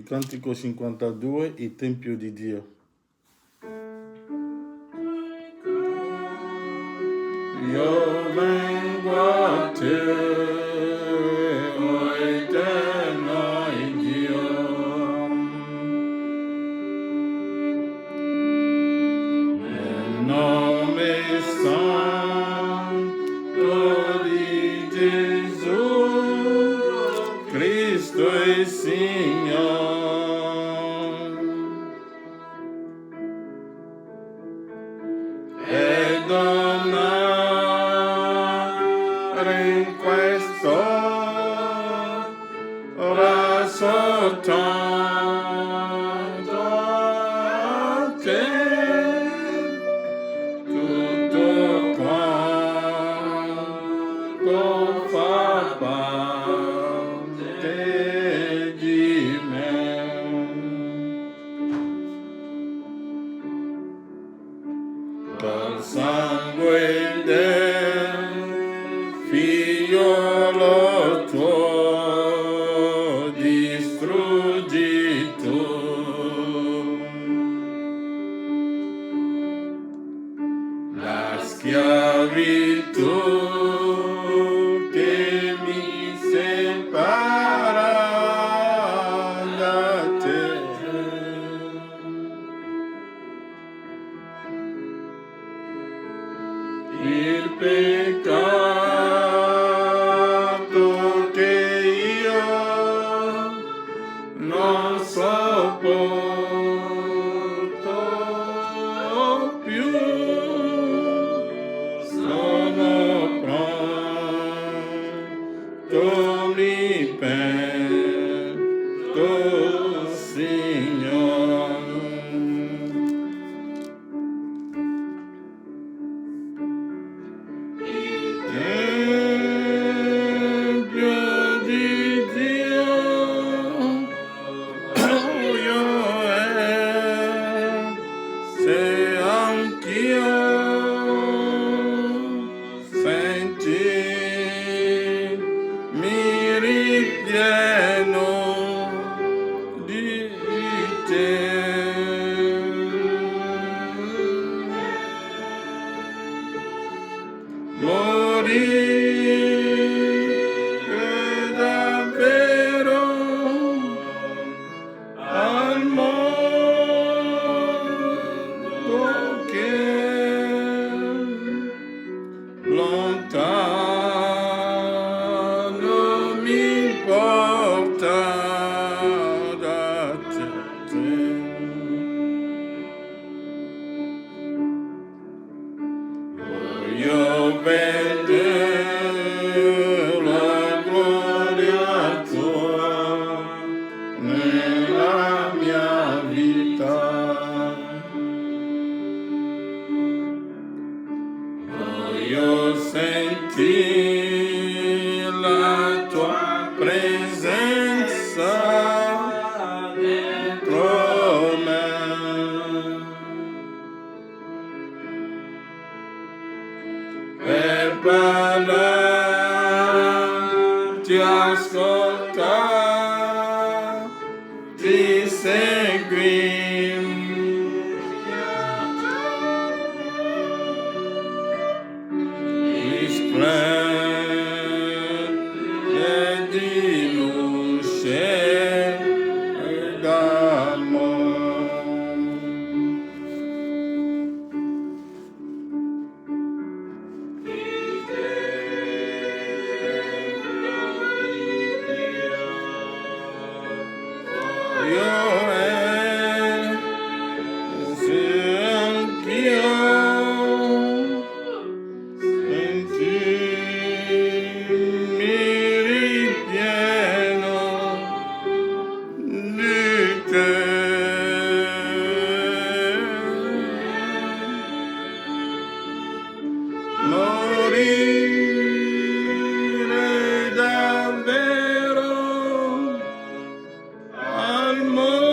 Cantico 52, il Tempio di Dio. Io vengo a te, o eterno Dio. Nel nome santo di Gesù, Cristo è Signore. E donare in questo ora soltanto a te tutto quanto fa parte di me. Col sangue del figliolo tuo distruggi tu la schiavitù che mi separa da te. Il peccato che io non sopporto più, sono pronto, mi pento, Signore. Tempio di Dio, io se anch'io senti mi ripieno di te. Morire davvero al mondo che lontano mi porta da te. Voglio vedere la gloria tua nella mia vita. Voglio sentire la tua presenza dentro me. Per parlarti, ascoltarti, seguirmi. Risplende di luce e d'amore. Morire davvero al mondo.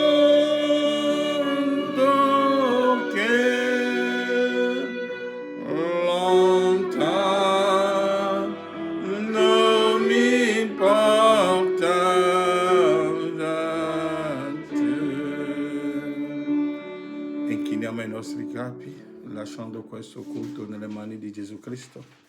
Inchiniamo i nostri capi, lasciando questo culto nelle mani di Gesù Cristo.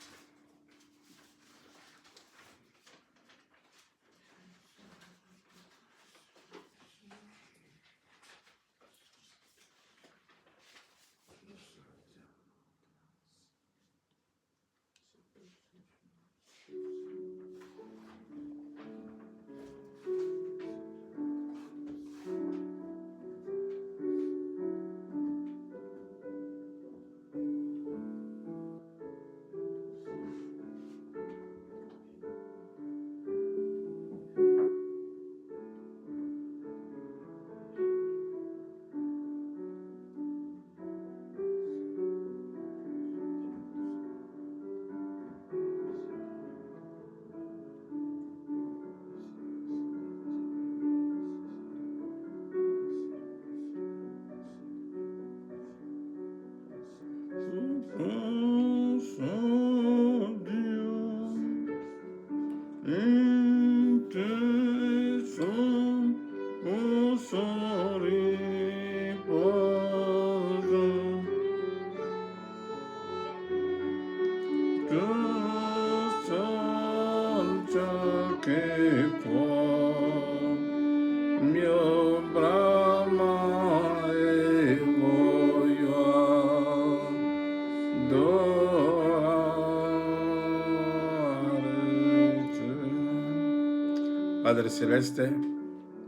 Padre Celeste,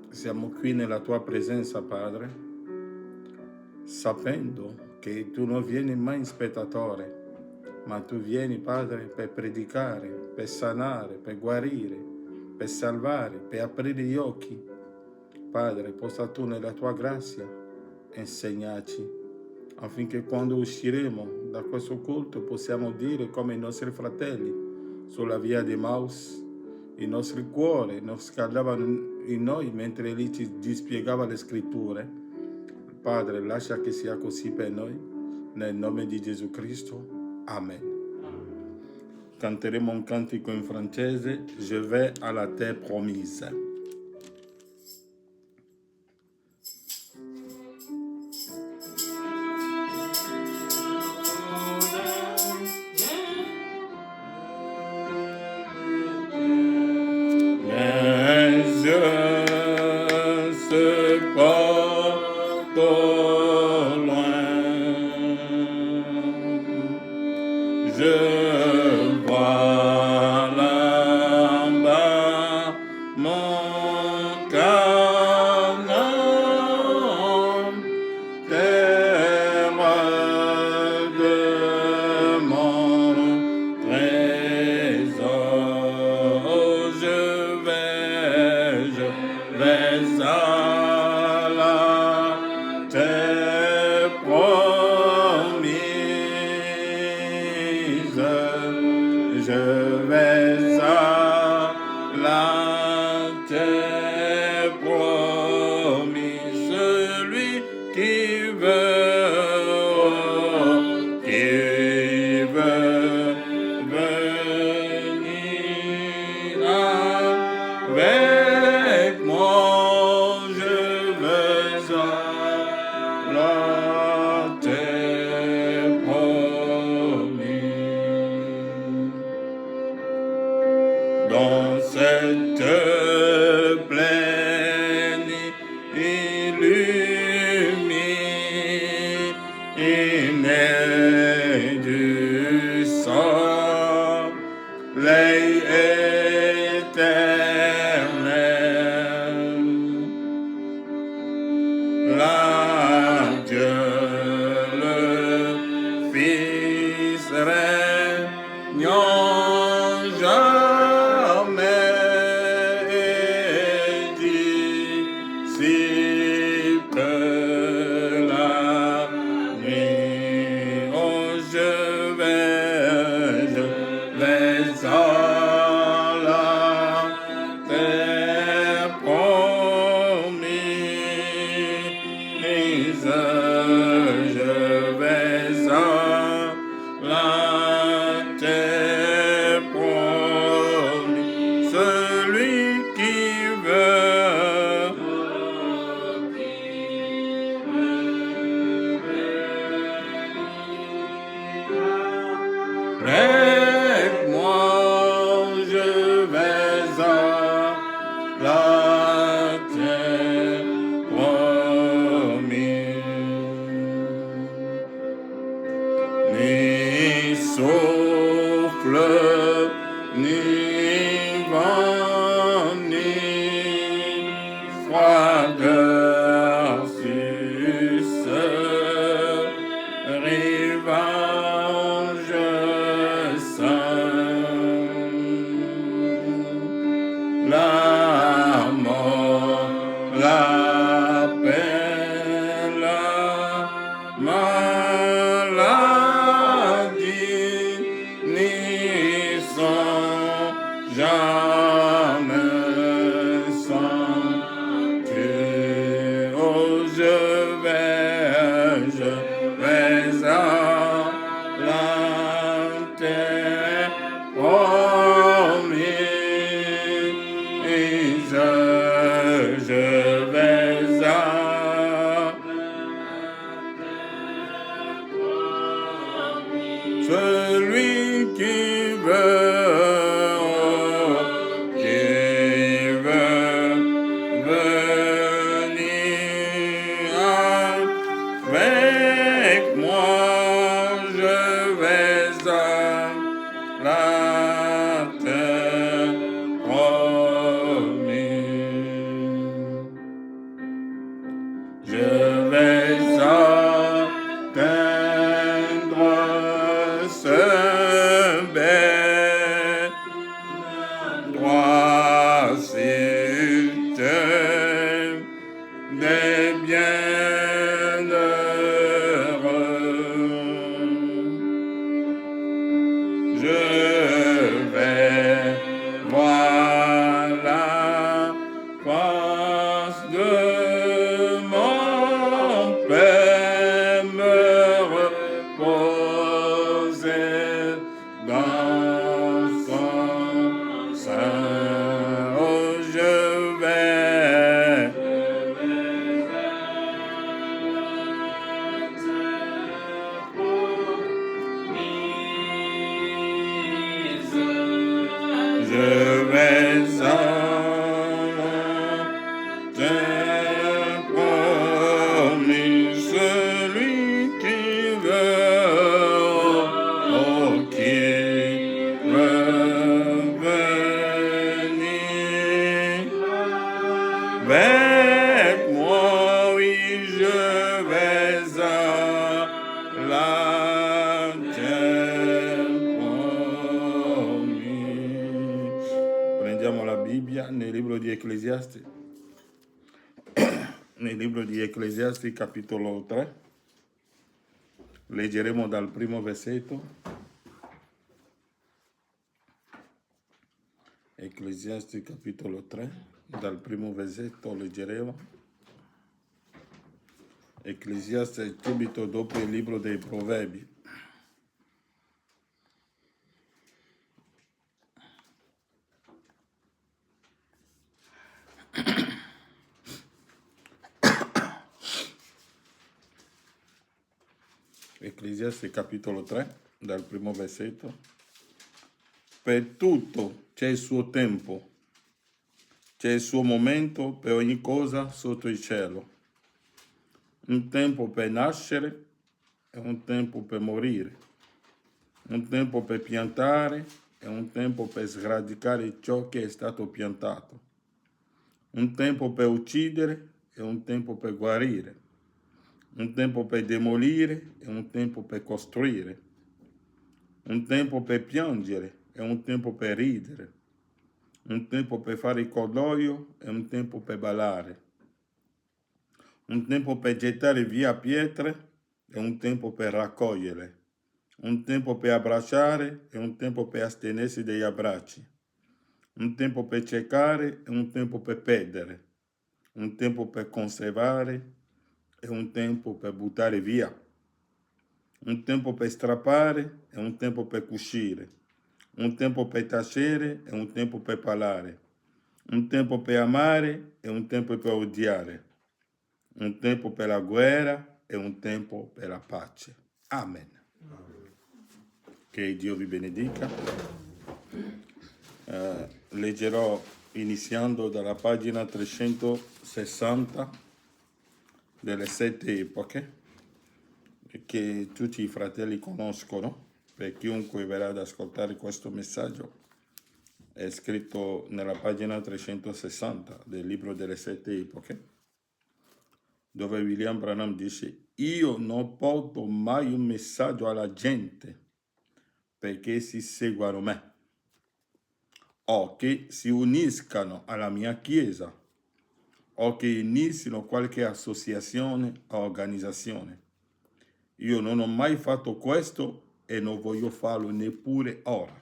siamo qui nella tua presenza, Padre, sapendo che tu non vieni mai in spettatore, ma tu vieni, Padre, per predicare, per sanare, per guarire, per salvare, per aprire gli occhi. Padre, possa tu nella tua grazia insegnarci, affinché quando usciremo da questo culto possiamo dire come i nostri fratelli sulla via di Emmaus, i nostri cuori non scaldavano in noi mentre Egli ci spiegava le scritture. Padre, lascia che sia così per noi, nel nome di Gesù Cristo. Amen. Canteremo un cantico in francese, Je vais à la terre promise. Dans cette plaine illuminée du soleil éternel, là Dieu le Fils régnant jamais dissipe la nuit. Oh, je vais à la terre promise. Je vais à la terre promise. Celui qui veut Je vais atteindre ce bel endroit si t'aimes des bienheureux. Je vais voir la face de mon Père, me reposer dans son sein. Oh, je vais promis, celui qui veut, oh, qui veut venir avec moi, oui, je vais à la terre promise. Prendiamo la Bibbia nel libro di Ecclesiasti. Nel libro di Ecclesiasti capitolo 3, leggeremo dal primo versetto. Ecclesiasti capitolo 3, dal primo versetto leggeremo. Ecclesiasti è subito dopo il libro dei Proverbi. Ecclesiasti capitolo 3, dal primo versetto. Per tutto c'è il suo tempo, c'è il suo momento per ogni cosa sotto il cielo. Un tempo per nascere e un tempo per morire. Un tempo per piantare e un tempo per sradicare ciò che è stato piantato. Un tempo per uccidere e un tempo per guarire. Un tempo per demolire e un tempo per costruire. Un tempo per piangere e un tempo per ridere. Un tempo per fare il cordoglio e un tempo per ballare. Un tempo per gettare via pietre e un tempo per raccogliere. Un tempo per abbracciare e un tempo per astenersi dagli abbracci. Un tempo per cercare e un tempo per perdere. Un tempo per conservare e un tempo per buttare via. Un tempo per strappare e un tempo per cucire. Un tempo per tacere e un tempo per parlare. Un tempo per amare e un tempo per odiare. Un tempo per la guerra e un tempo per la pace. Amen. Che Dio vi benedica. Leggerò iniziando dalla pagina 360 delle 7 epoche, che tutti i fratelli conoscono, per chiunque verrà ad ascoltare questo messaggio. È scritto nella pagina 360 del libro delle 7 epoche, dove William Branham dice: io non porto mai un messaggio alla gente perché si seguano me o che si uniscano alla mia chiesa o che inizino qualche associazione o organizzazione. Io non ho mai fatto questo e non voglio farlo neppure ora.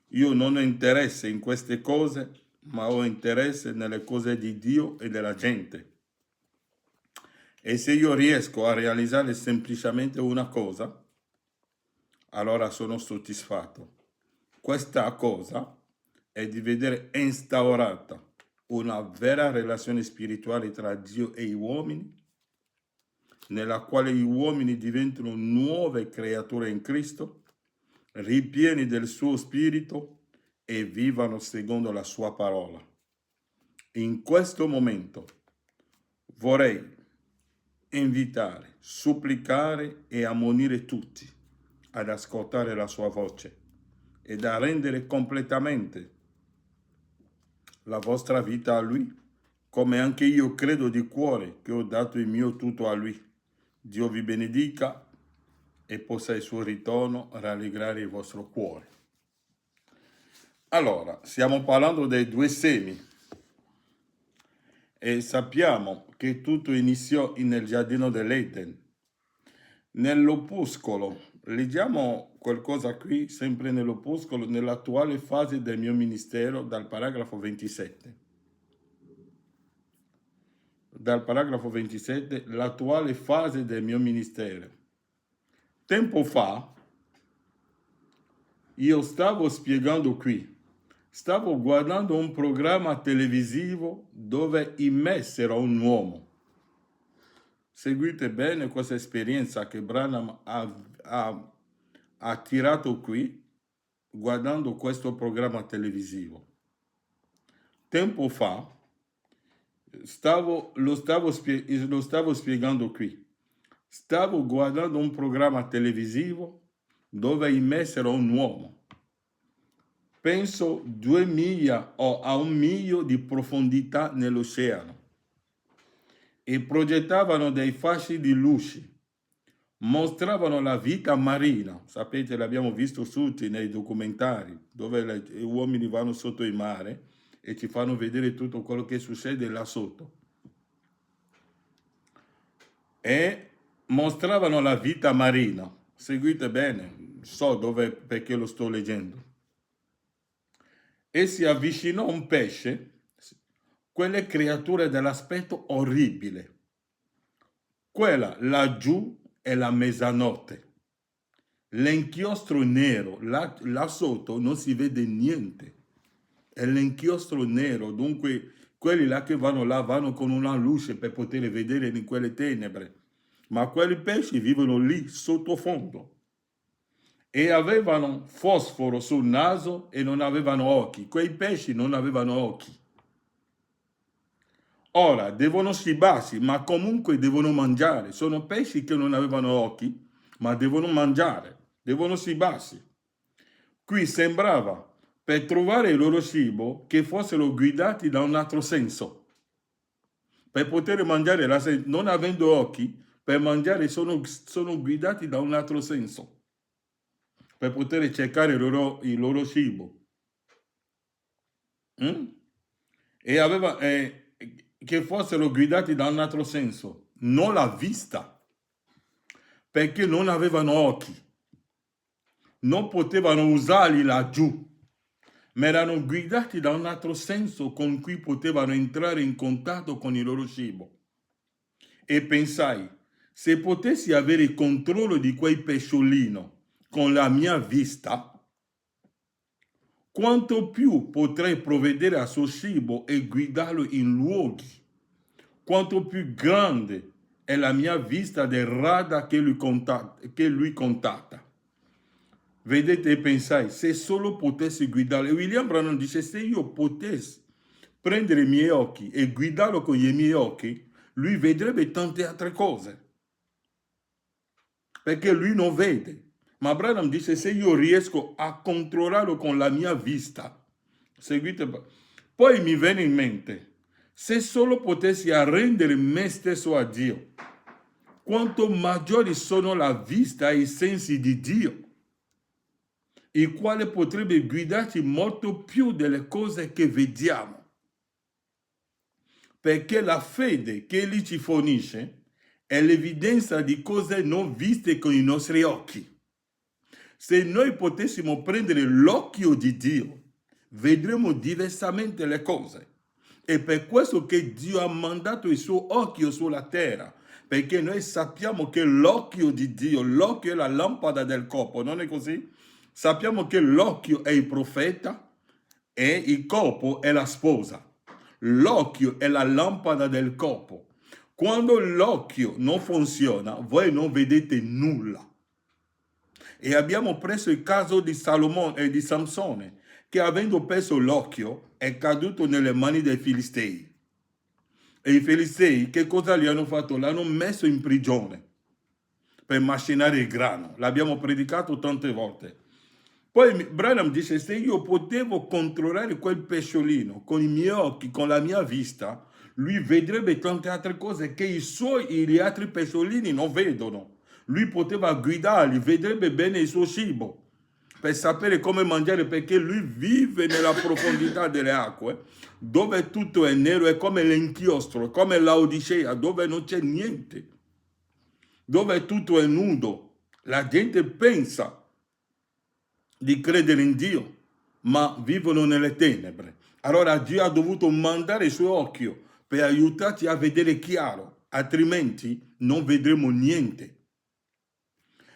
Io non ho interesse in queste cose, ma ho interesse nelle cose di Dio e della gente. E se io riesco a realizzare semplicemente una cosa, allora sono soddisfatto. Questa cosa è di vedere instaurata una vera relazione spirituale tra Dio e gli uomini, nella quale gli uomini diventano nuove creature in Cristo, ripieni del suo spirito e vivano secondo la sua parola. In questo momento vorrei invitare, supplicare e ammonire tutti ad ascoltare la sua voce ed a rendere completamente la vostra vita a Lui come anche io credo di cuore che ho dato il mio tutto a Lui. Dio vi benedica e possa il suo ritorno rallegrare il vostro cuore. Allora, stiamo parlando dei due semi e sappiamo che tutto iniziò nel giardino dell'Eden. Nell'opuscolo, leggiamo qualcosa qui, sempre nell'opuscolo, nell'attuale fase del mio ministero, dal paragrafo 27. Dal paragrafo 27, l'attuale fase del mio ministero. Tempo fa, io stavo spiegando qui, stavo guardando un programma televisivo dove immessero un uomo. Seguite bene questa esperienza che Branham ha tirato qui, guardando questo programma televisivo. Tempo fa, lo stavo spiegando qui. Stavo guardando un programma televisivo dove immessero un uomo. Penso 2 miglia o a 1 miglio di profondità nell'oceano e progettavano dei fasci di luce. Mostravano la vita marina, sapete, l'abbiamo visto tutti nei documentari, dove gli uomini vanno sotto il mare e ci fanno vedere tutto quello che succede là sotto. E mostravano la vita marina. Seguite bene, so dove, perché lo sto leggendo. E si avvicinò un pesce, quelle creature dell'aspetto orribile. Quella laggiù è la mezzanotte. L'inchiostro nero, là sotto non si vede niente. È l'inchiostro nero, dunque quelli là che vanno là vanno con una luce per poter vedere in quelle tenebre. Ma quei pesci vivono lì sottofondo. E avevano fosforo sul naso e non avevano occhi. Quei pesci non avevano occhi. Ora, devono cibarsi, ma comunque devono mangiare. Sono pesci che non avevano occhi, ma devono mangiare, devono cibarsi. Qui sembrava, per trovare il loro cibo, che fossero guidati da un altro senso. Per poter mangiare, non avendo occhi, per mangiare sono guidati da un altro senso. Per poter cercare il loro cibo. E che fossero guidati da un altro senso, non la vista, perché non avevano occhi, non potevano usarli laggiù, ma erano guidati da un altro senso con cui potevano entrare in contatto con il loro cibo. E pensai, se potessi avere il controllo di quei pesciolino con la mia vista, quanto più potrei provvedere al suo cibo e guidarlo in luoghi, quanto più grande è la mia vista del radar che lui contatta. Vedete e pensai, se solo potessi guidarlo. William Branham dice, se io potessi prendere i miei occhi e guidarlo con i miei occhi, lui vedrebbe tante altre cose. Perché lui non vede. Ma Branham dice, se io riesco a controllarlo con la mia vista, seguite. Poi mi viene in mente, se solo potessi arrendere me stesso a Dio, quanto maggiori sono la vista e i sensi di Dio, il quale potrebbe guidarci molto più delle cose che vediamo. Perché la fede che Egli ci fornisce è l'evidenza di cose non viste con i nostri occhi. Se noi potessimo prendere l'occhio di Dio, vedremo diversamente le cose. È per questo che Dio ha mandato il suo occhio sulla terra, perché noi sappiamo che l'occhio di Dio, l'occhio è la lampada del corpo, non è così? Sappiamo che l'occhio è il profeta e il corpo è la sposa. L'occhio è la lampada del corpo. Quando l'occhio non funziona, voi non vedete nulla. E abbiamo preso il caso di Salomone e di Samsone, che avendo perso l'occhio è caduto nelle mani dei Filistei. E i Filistei che cosa gli hanno fatto? L'hanno messo in prigione per macinare il grano. L'abbiamo predicato tante volte. Poi Branham dice, se io potevo controllare quel pesciolino con i miei occhi, con la mia vista, lui vedrebbe tante altre cose che gli altri pesciolini non vedono. Lui poteva guidarli, vedrebbe bene il suo cibo per sapere come mangiare, perché lui vive nella profondità delle acque, dove tutto è nero, è come l'inchiostro, come l'Odissea, dove non c'è niente, dove tutto è nudo. La gente pensa di credere in Dio, ma vivono nelle tenebre. Allora Dio ha dovuto mandare il suo occhio per aiutarci a vedere chiaro, altrimenti non vedremo niente.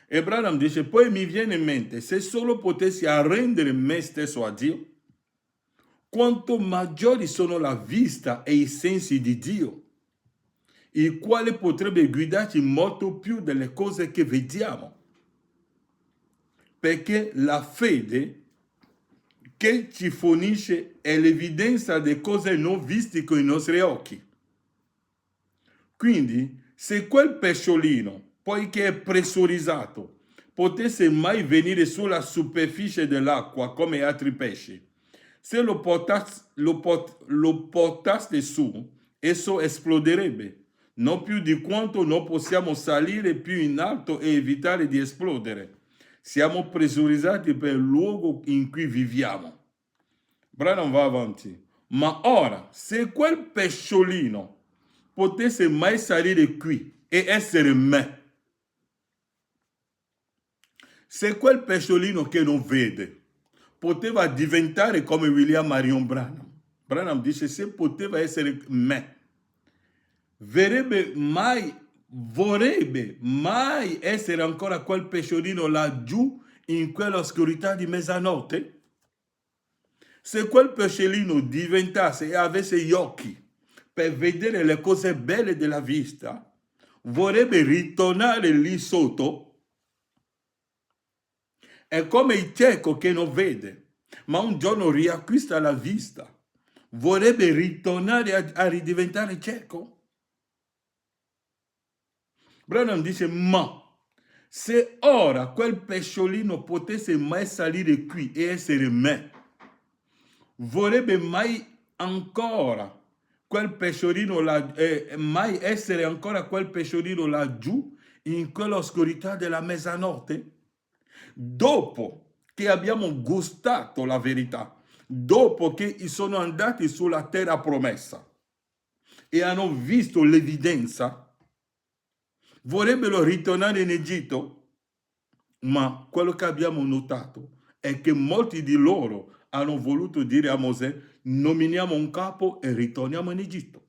E Branham dice, poi mi viene in mente, se solo potessi arrendere me stesso a Dio, quanto maggiori sono la vista e i sensi di Dio, il quale potrebbe guidarci molto più delle cose che vediamo. Perché la fede che ci fornisce è l'evidenza delle cose non viste con i nostri occhi. Quindi, se quel pesciolino, poiché è pressurizzato, potesse mai venire sulla superficie dell'acqua come altri pesci, se lo portaste su, esso esploderebbe, non più di quanto non possiamo salire più in alto e evitare di esplodere. Siamo pressurizzati per il luogo in cui viviamo. Branham va avanti. Ma ora, se quel pesciolino potesse mai salire qui e essere me, se quel pesciolino che non vede poteva diventare come William Marion Branham, Branham dice, se poteva essere me, vorrebbe mai essere ancora quel pesciolino laggiù in quell'oscurità di mezzanotte? Se quel pesciolino diventasse e avesse gli occhi per vedere le cose belle della vita, vorrebbe ritornare lì sotto? È come il cieco che non vede, ma un giorno riacquista la vista. Vorrebbe ritornare a ridiventare cieco? Branham dice, ma se ora quel pesciolino potesse mai salire qui e essere me, vorrebbe mai ancora quel pesciolino mai essere ancora quel pesciolino laggiù in quell'oscurità della mezzanotte? Dopo che abbiamo gustato la verità, dopo che sono andati sulla terra promessa e hanno visto l'evidenza, vorrebbero ritornare in Egitto? Ma quello che abbiamo notato è che molti di loro hanno voluto dire a Mosè, nominiamo un capo e ritorniamo in Egitto.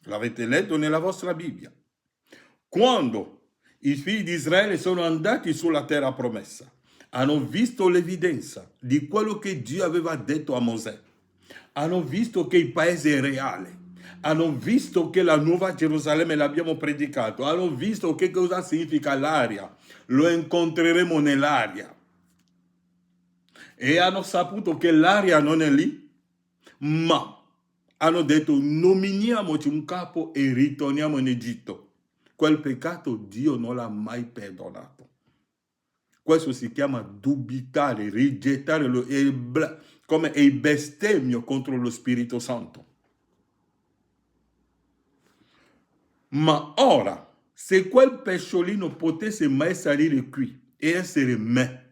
L'avete letto nella vostra Bibbia. Quando i figli di Israele sono andati sulla terra promessa, hanno visto l'evidenza di quello che Dio aveva detto a Mosè. Hanno visto che il paese è reale. Hanno visto che la nuova Gerusalemme l'abbiamo predicato. Hanno visto che cosa significa l'aria. Lo incontreremo nell'aria. E hanno saputo che l'aria non è lì, ma hanno detto nominiamoci un capo e ritorniamo in Egitto. Quel peccato Dio non l'ha mai perdonato. Questo si chiama dubitare, rigettare, come il bestemmio contro lo Spirito Santo. Ma ora, se quel pesciolino potesse mai salire qui e essere me,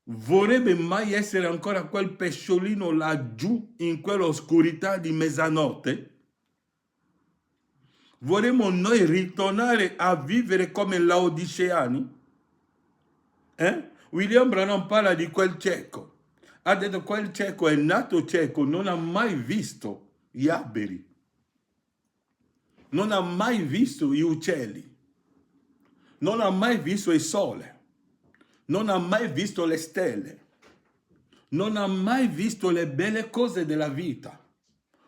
vorrebbe mai essere ancora quel pesciolino laggiù in quell'oscurità di mezzanotte? Vorremmo noi ritornare a vivere come laodiceani? William Branham parla di quel cieco. Ha detto quel cieco è nato cieco, non ha mai visto gli alberi, non ha mai visto gli uccelli, non ha mai visto il sole, non ha mai visto le stelle, non ha mai visto le belle cose della vita.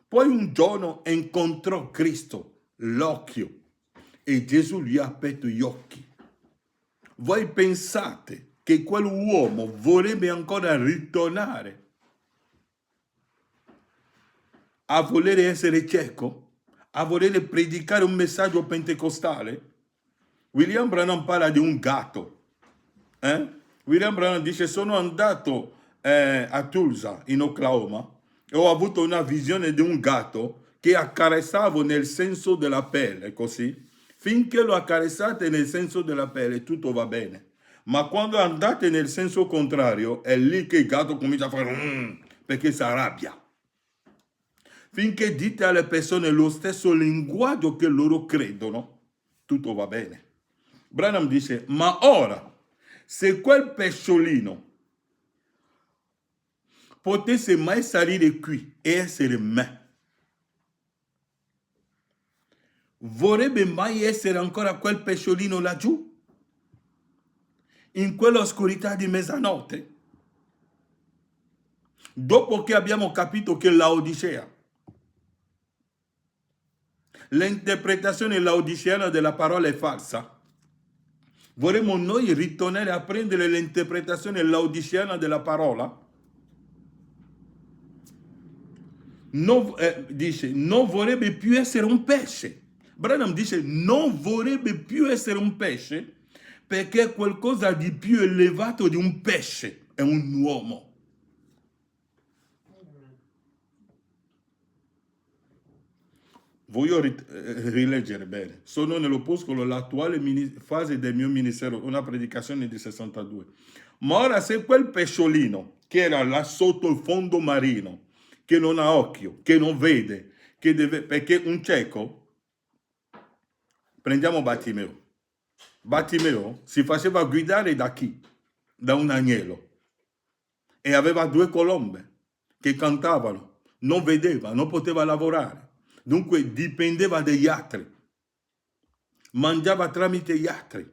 Poi un giorno incontrò Cristo, l'occhio, e Gesù gli ha aperto gli occhi. Voi pensate che quell'uomo vorrebbe ancora ritornare a voler essere cieco? A voler predicare un messaggio pentecostale? William Branham parla di un gatto. William Branham dice, sono andato a Tulsa, in Oklahoma, e ho avuto una visione di un gatto che accarezzavo nel senso della pelle, così. Finché lo accarezzate nel senso della pelle, tutto va bene. Ma quando andate nel senso contrario, è lì che il gatto comincia a fare perché si arrabbia. Finché dite alle persone lo stesso linguaggio che loro credono, tutto va bene. Branham dice, ma ora, se quel pesciolino potesse mai salire qui e essere me, vorrebbe mai essere ancora quel pesciolino laggiù? In quell'oscurità di mezzanotte? Dopo che abbiamo capito che Laodicea, l'interpretazione laodiceana della parola è falsa, vorremmo noi ritornare a prendere l'interpretazione laodiceana della parola? Dice, non vorrebbe più essere un pesce. Branham dice, non vorrebbe più essere un pesce perché è qualcosa di più elevato di un pesce, è un uomo. Voglio rileggere bene. Sono nell'opuscolo l'attuale fase del mio ministero, una predicazione di 62. Ma ora se quel pesciolino che era là sotto il fondo marino, che non ha occhio, che non vede, che deve, perché un cieco, prendiamo Bartimeo. Bartimeo si faceva guidare da chi? Da un agnello. E aveva 2 colombe che cantavano, non vedeva, non poteva lavorare. Dunque dipendeva dagli altri, mangiava tramite gli altri,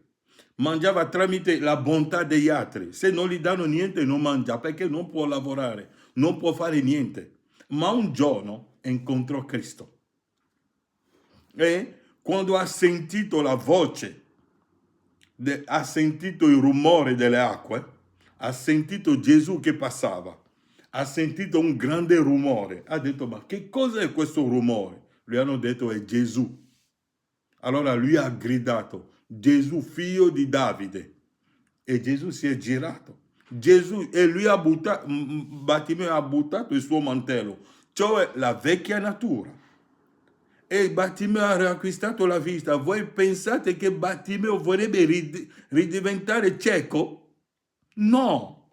mangiava tramite la bontà degli altri. Se non gli danno niente non mangia perché non può lavorare, non può fare niente. Ma un giorno incontrò Cristo e quando ha sentito la voce, ha sentito il rumore delle acque, ha sentito Gesù che passava, ha sentito un grande rumore, ha detto ma che cosa è questo rumore? Gli hanno detto è Gesù. Allora lui ha gridato Gesù figlio di Davide e Gesù si è girato. Gesù, e lui ha buttato, Bartimeo ha buttato il suo mantello, cioè la vecchia natura. E Bartimeo ha riacquistato la vista. Voi pensate che Bartimeo vorrebbe ridiventare cieco? No.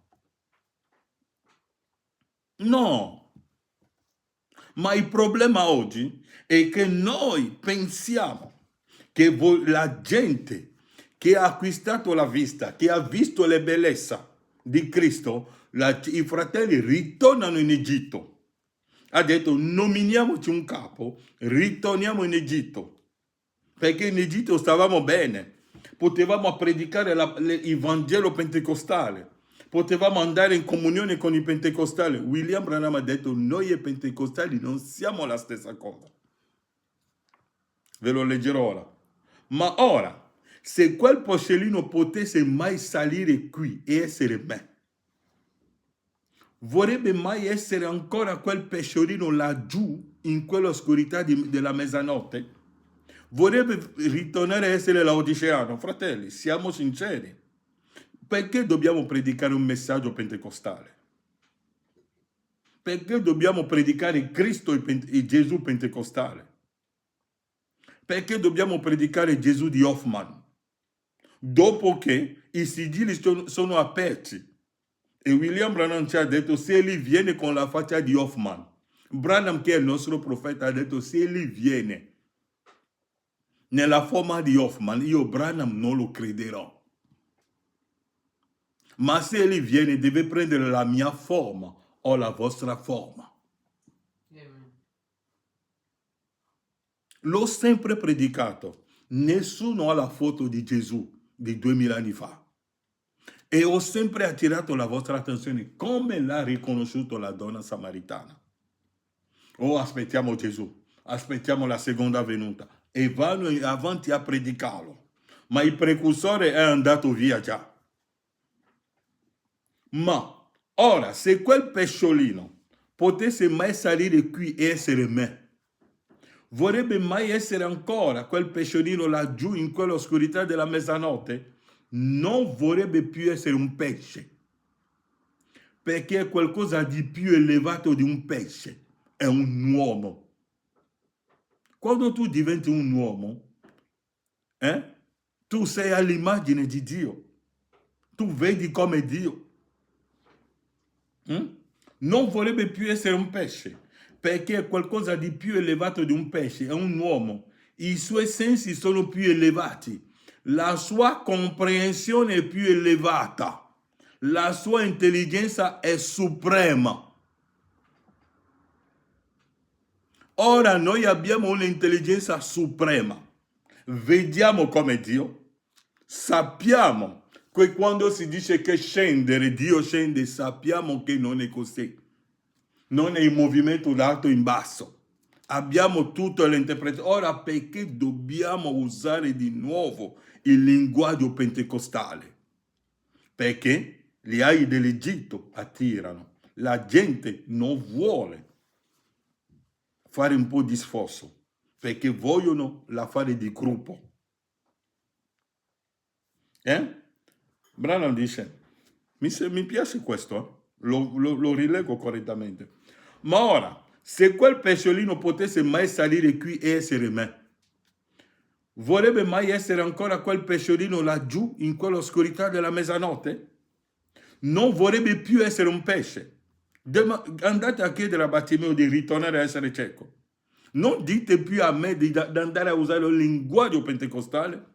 No. Ma il problema oggi è che noi pensiamo che la gente che ha acquistato la vista, che ha visto le bellezze di Cristo, i fratelli ritornano in Egitto. Ha detto nominiamoci un capo, ritorniamo in Egitto, perché in Egitto stavamo bene, potevamo predicare il Vangelo pentecostale, potevamo andare in comunione con i pentecostali. William Branham ha detto noi e pentecostali non siamo la stessa cosa. Ve lo leggerò ora. Ma ora, se quel pesciolino potesse mai salire qui e essere me, vorrebbe mai essere ancora quel pesciolino laggiù in quell'oscurità della mezzanotte? Vorrebbe ritornare a essere laodiceano? Fratelli, siamo sinceri. Perché dobbiamo predicare un messaggio pentecostale? Perché dobbiamo predicare Cristo e Gesù pentecostale? Perché dobbiamo predicare Gesù di Hoffman? Dopo che i sigilli sono aperti. E William Branham ci ha detto se egli viene con la faccia di Hoffman. Branham, che è il nostro profeta, ha detto se egli viene nella forma di Hoffman, io Branham non lo crederò. Ma se egli viene deve prendere la mia forma o la vostra forma. L'ho sempre predicato. Nessuno ha la foto di Gesù di 2000 anni fa. E ho sempre attirato la vostra attenzione come l'ha riconosciuto la donna samaritana. Oh, aspettiamo Gesù, aspettiamo la seconda venuta e vanno avanti a predicarlo. Ma il precursore è andato via già. Ma ora, se quel pesciolino potesse mai salire qui e essere me, vorrebbe mai essere ancora quel pesciolino laggiù in quell'oscurità della mezzanotte? Non vorrebbe più essere un pesce, perché è qualcosa di più elevato di un pesce, è un uomo. Quando tu diventi un uomo, tu sei all'immagine di Dio, tu vedi come Dio. Non vorrebbe più essere un pesce, perché è qualcosa di più elevato di un pesce, è un uomo. I suoi sensi sono più elevati, la sua comprensione è più elevata, la sua intelligenza è suprema. Ora noi abbiamo un'intelligenza suprema, vediamo come Dio, sappiamo che quando si dice che scendere, Dio scende, sappiamo che non è così. Non è il movimento d'alto in basso. Abbiamo tutta l'interpretazione. Ora perché dobbiamo usare di nuovo il linguaggio pentecostale? Perché gli ai dell'Egitto attirano. La gente non vuole fare un po' di sforzo perché vogliono l'affare di gruppo. Branham dice, mi piace questo, lo rileggo correttamente. Ma ora, se quel pesciolino potesse mai salire qui e essere me, vorrebbe mai essere ancora quel pesciolino laggiù in quell'oscurità della mezzanotte? Non vorrebbe più essere un pesce. Andate a chiedere a Bartimeo di ritornare a essere cieco. Non dite più a me di andare a usare il linguaggio pentecostale.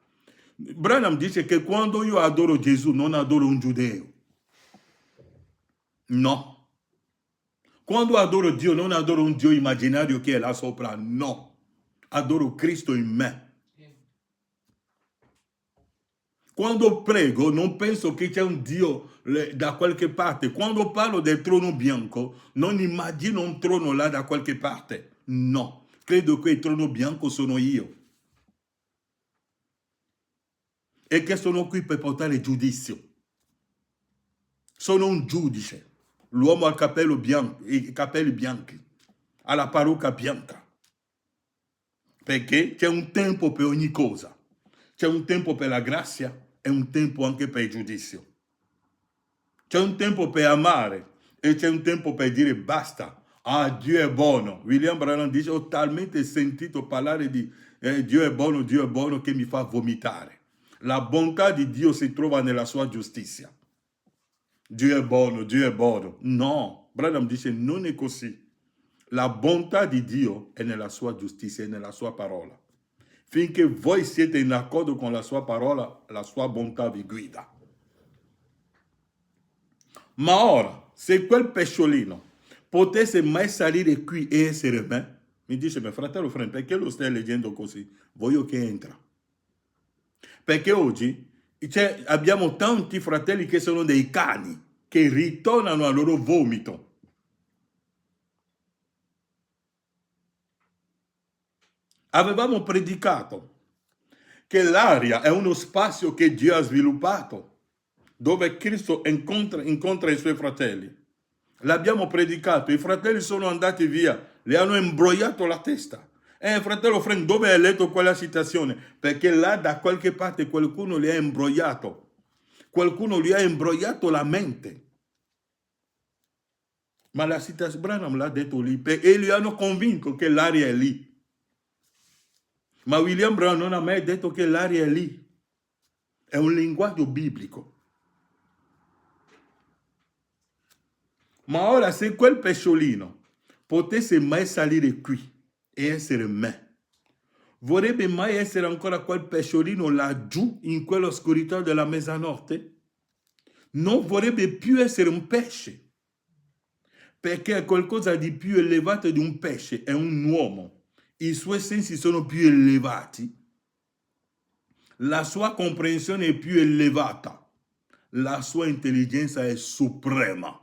Branham dice che quando io adoro Gesù non adoro un giudeo. No. Quando adoro Dio non adoro un Dio immaginario che è là sopra, no. Adoro Cristo in me. Quando prego non penso che c'è un Dio da qualche parte. Quando parlo del trono bianco non immagino un trono là da qualche parte. No. Credo che il trono bianco sono io. E che sono qui per portare giudizio. Sono un giudice. L'uomo ha i capelli bianchi, ha la parrucca bianca. Perché c'è un tempo per ogni cosa. C'è un tempo per la grazia e un tempo anche per il giudizio. C'è un tempo per amare e c'è un tempo per dire basta. Ah, Dio è buono. William Branham dice, ho talmente sentito parlare di Dio è buono che mi fa vomitare. La bontà di Dio si trova nella sua giustizia. Dio è buono, Dio è buono. No, Branham dice non è così. La bontà di Dio è nella sua giustizia, è nella sua parola. Finché voi siete in accordo con la sua parola, la sua bontà vi guida. Ma ora, se quel pesciolino potesse mai salire qui e essere me, mi dice, mio fratello Frank, perché lo stai leggendo così? Voglio che entra. Perché oggi abbiamo tanti fratelli che sono dei cani, che ritornano al loro vomito. Avevamo predicato che l'aria è uno spazio che Dio ha sviluppato, dove Cristo incontra i suoi fratelli. L'abbiamo predicato, i fratelli sono andati via, le hanno imbrogliato la testa. Fratello Frank, dove hai letto quella citazione? Perché là da qualche parte qualcuno li ha imbrogliato. Qualcuno gli ha imbrogliato la mente. Ma la citazione Branham l'ha detto lì e li hanno convinto che l'aria è lì. Ma William Branham non ha mai detto che l'aria è lì. È un linguaggio biblico. Ma ora se quel pesciolino potesse mai salire qui e essere me, vorrebbe mai essere ancora quel pesciolino laggiù in quell'oscurità della mezzanotte? Non vorrebbe più essere un pesce, perché è qualcosa di più elevato di un pesce, è un uomo. I suoi sensi sono più elevati, la sua comprensione è più elevata, la sua intelligenza è suprema.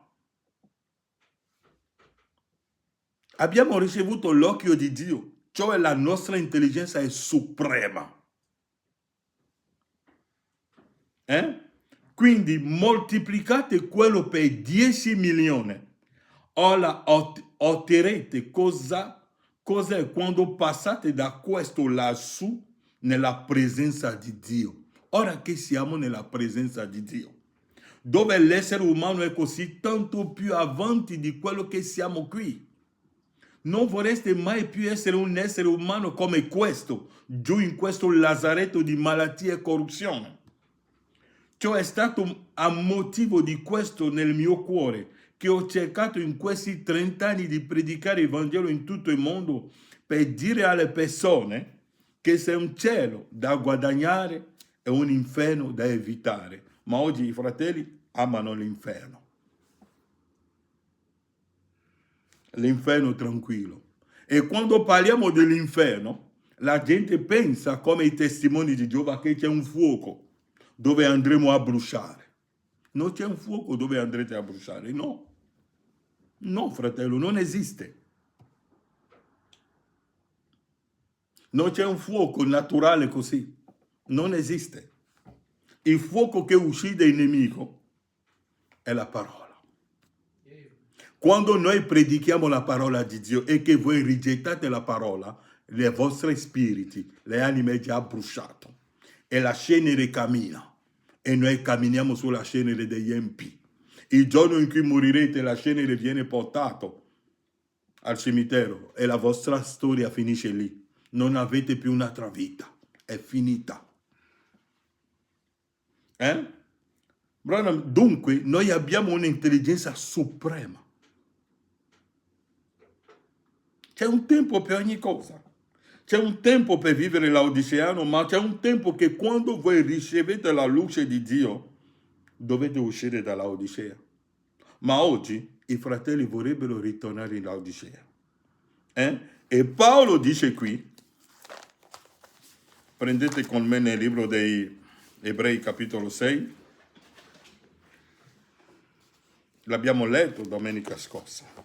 Abbiamo ricevuto l'occhio di Dio, cioè la nostra intelligenza è suprema. Quindi moltiplicate quello per 10 milioni. Ora otterrete cos'è quando passate da questo lassù nella presenza di Dio. Ora che siamo nella presenza di Dio, dove l'essere umano è così tanto più avanti di quello che siamo qui. Non vorreste mai più essere un essere umano come questo, giù in questo lazaretto di malattia e corruzione. Ciò è stato a motivo di questo nel mio cuore, che ho cercato in questi 30 anni di predicare il Vangelo in tutto il mondo per dire alle persone che c'è un cielo da guadagnare e un inferno da evitare. Ma oggi i fratelli amano l'inferno. L'inferno tranquillo. E quando parliamo dell'inferno, la gente pensa, come i testimoni di Geova, che c'è un fuoco dove andremo a bruciare. Non c'è un fuoco dove andrete a bruciare, no. No, fratello, non esiste. Non c'è un fuoco naturale così. Non esiste. Il fuoco che uccide il nemico è la parola. Quando noi predichiamo la parola di Dio e che voi rigettate la parola, i vostri spiriti, le anime già bruciate e la cenere cammina e noi camminiamo sulla cenere degli empi. Il giorno in cui morirete la cenere viene portata al cimitero e la vostra storia finisce lì. Non avete più un'altra vita, è finita. Dunque noi abbiamo un'intelligenza suprema. C'è un tempo per ogni cosa. C'è un tempo per vivere l'Odiceano, ma c'è un tempo che quando voi ricevete la luce di Dio, dovete uscire dalla Odissea. Ma oggi i fratelli vorrebbero ritornare in Odissea. E Paolo dice qui, prendete con me nel libro dei Ebrei capitolo 6, l'abbiamo letto domenica scorsa.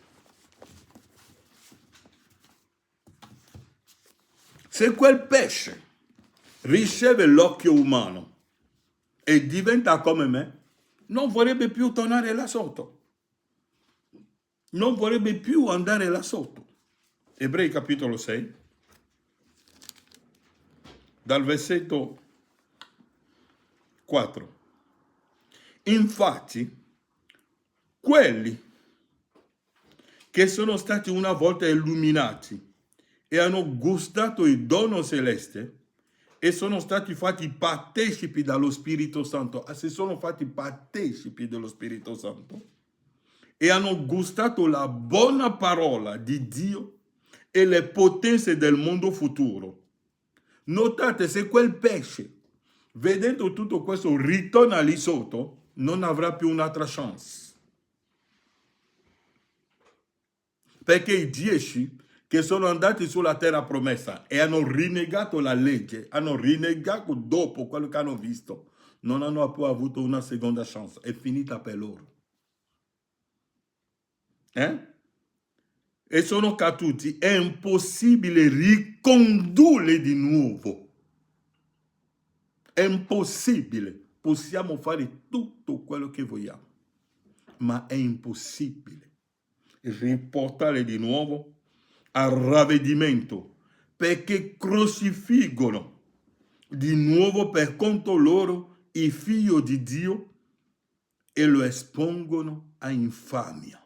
Se quel pesce riceve l'occhio umano e diventa come me, non vorrebbe più tornare là sotto. Non vorrebbe più andare là sotto. Ebrei capitolo 6, dal versetto 4. Infatti, quelli che sono stati una volta illuminati e hanno gustato il dono celeste e sono stati fatti partecipi dallo Spirito Santo, se sono fatti partecipi dello Spirito Santo e hanno gustato la buona parola di Dio e le potenze del mondo futuro. Notate, se quel pesce, vedendo tutto questo, ritorna lì sotto, non avrà più un'altra chance. Perché i 10 che sono andati sulla terra promessa e hanno rinnegato la legge, hanno rinnegato dopo quello che hanno visto, non hanno più avuto una seconda chance, è finita per loro. E sono caduti, è impossibile ricondurli di nuovo. È impossibile, possiamo fare tutto quello che vogliamo, ma è impossibile riportarli di nuovo al ravvedimento, perché crocifiggono di nuovo per conto loro il figlio di Dio e lo espongono a infamia.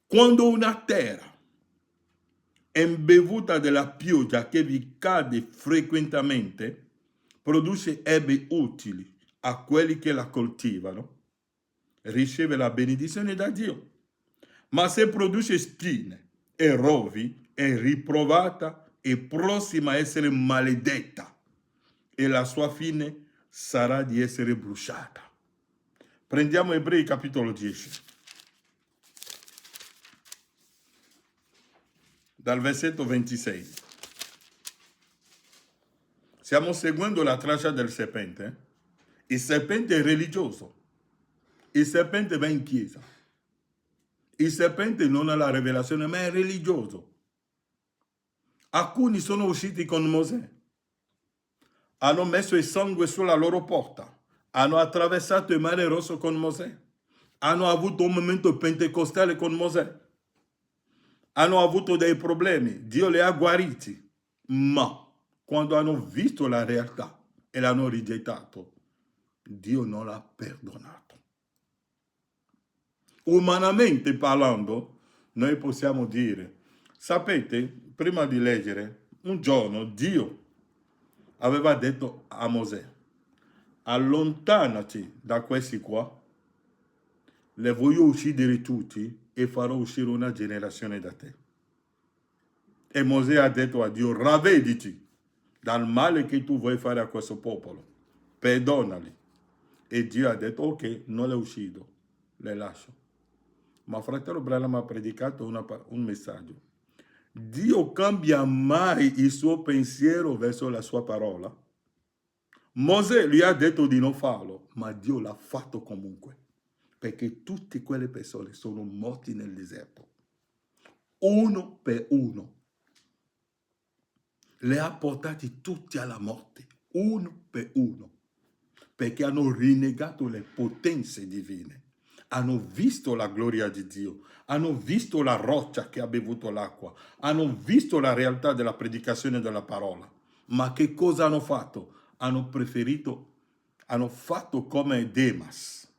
Quando una terra è imbevuta della pioggia che vi cade frequentemente, produce erbe utili a quelli che la coltivano, riceve la benedizione da Dio. Ma se produce spine e rovi, è riprovata e prossima a essere maledetta, e la sua fine sarà di essere bruciata. Prendiamo Ebrei capitolo 10. Dal versetto 26. Stiamo seguendo la traccia del serpente. Il serpente è religioso. Il serpente va in chiesa. Il serpente non ha la rivelazione, ma è religioso. Alcuni sono usciti con Mosè. Hanno messo il sangue sulla loro porta. Hanno attraversato il mare rosso con Mosè. Hanno avuto un momento pentecostale con Mosè. Hanno avuto dei problemi. Dio li ha guariti. Ma quando hanno visto la realtà e l'hanno rigettato, Dio non l'ha perdonato. Umanamente parlando, noi possiamo dire, sapete, prima di leggere, un giorno Dio aveva detto a Mosè, allontanati da questi qua, le voglio uccidere tutti e farò uscire una generazione da te. E Mosè ha detto a Dio, ravvediti dal male che tu vuoi fare a questo popolo, perdonali. E Dio ha detto, ok, non le uccido, le lascio. Ma fratello Branham ha predicato un messaggio. Dio cambia mai il suo pensiero verso la sua parola. Mosè gli ha detto di non farlo, ma Dio l'ha fatto comunque, perché tutte quelle persone sono morte nel deserto, uno per uno. Le ha portati tutti alla morte, uno per uno, perché hanno rinnegato le potenze divine, hanno visto la gloria di Dio, hanno visto la roccia che ha bevuto l'acqua, hanno visto la realtà della predicazione della parola. Ma che cosa hanno fatto? Hanno preferito, hanno fatto come Demas.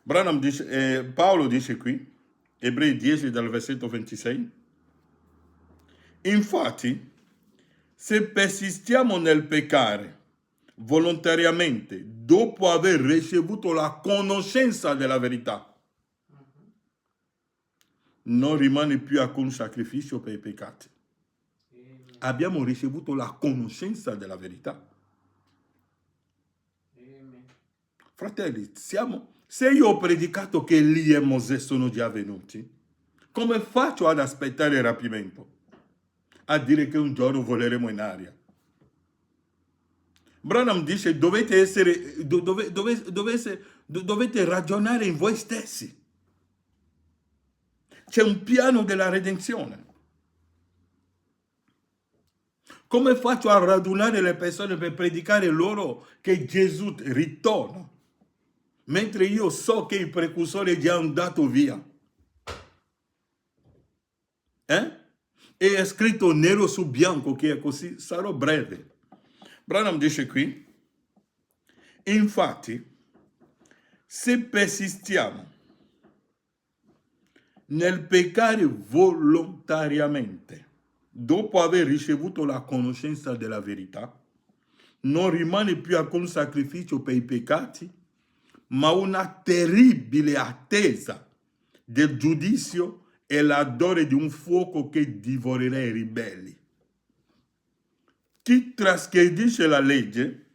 Paolo dice qui, Ebrei 10 dal versetto 26, infatti, se persistiamo nel peccare volontariamente dopo aver ricevuto la conoscenza della verità, non rimane più alcun sacrificio per i peccati. Abbiamo ricevuto la conoscenza della verità. Fratelli, se io ho predicato che Elia e Mosè sono già venuti, come faccio ad aspettare il rapimento? A dire che un giorno voleremo in aria. Branham dice dovete ragionare in voi stessi. C'è un piano della redenzione. Come faccio a radunare le persone per predicare loro che Gesù ritorna, mentre io so che il precursore è già andato via? E è scritto nero su bianco che è così, sarò breve. Branham dice qui, infatti, se persistiamo nel peccare volontariamente, dopo aver ricevuto la conoscenza della verità, non rimane più alcun sacrificio per i peccati, ma una terribile attesa del giudizio e l'ardore di un fuoco che divorerà i ribelli. Chi trasgredisce la legge